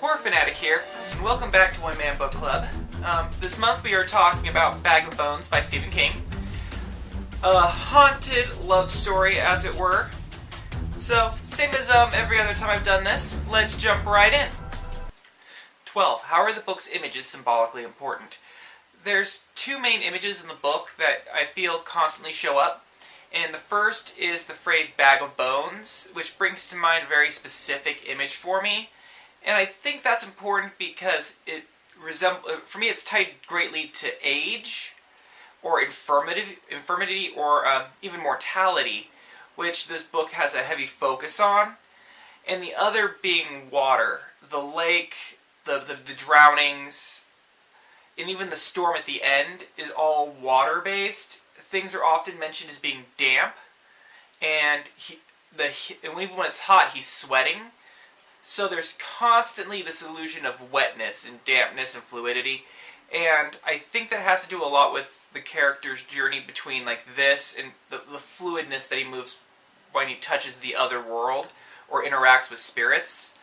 Horror Fanatic here, and welcome back to One Man Book Club. This month we are talking about Bag of Bones by Stephen King. A haunted love story, as it were. So, same as every other time I've done this, let's jump right in. 12. How are the book's images symbolically important? There's two main images in the book that I feel constantly show up. And the first is the phrase Bag of Bones, which brings to mind a very specific image for me. And I think that's important because for me it's tied greatly to age, or infirmity, or even mortality, which this book has a heavy focus on. And the other being water. The lake, the drownings, and even the storm at the end is all water-based. Things are often mentioned as being damp, and even when it's hot, he's sweating. So there's constantly this illusion of wetness and dampness and fluidity, and I think that has to do a lot with the character's journey between like this and the fluidness that he moves when he touches the other world or interacts with spirits.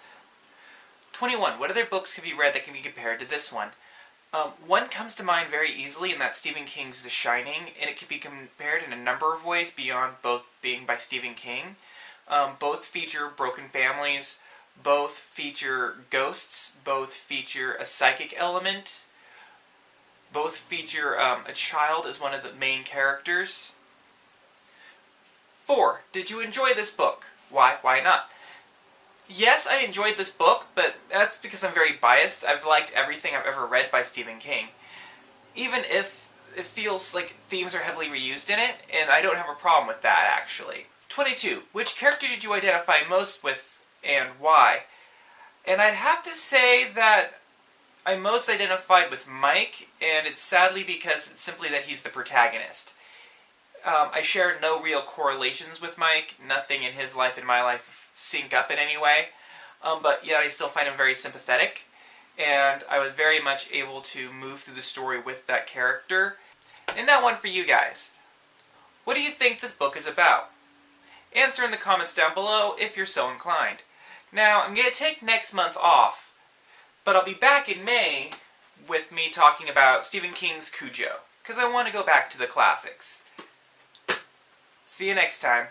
21. What other books have you read that can be compared to this one? One comes to mind very easily, and that's Stephen King's The Shining, and it can be compared in a number of ways beyond both being by Stephen King. Both feature broken families, both feature ghosts, both feature a psychic element, both feature a child as one of the main characters. 4. Did you enjoy this book? Why? Why not? Yes, I enjoyed this book, but that's because I'm very biased. I've liked everything I've ever read by Stephen King. Even if it feels like themes are heavily reused in it, and I don't have a problem with that, actually. 22. Which character did you identify most with, and why? And I'd have to say that I most identified with Mike, and it's sadly because it's simply that he's the protagonist. I share no real correlations with Mike. Nothing in his life and my life sync up in any way, but yet I still find him very sympathetic, and I was very much able to move through the story with that character. And now one for you guys. What do you think this book is about? Answer in the comments down below if you're so inclined. Now, I'm going to take next month off, but I'll be back in May with me talking about Stephen King's Cujo, because I want to go back to the classics. See you next time.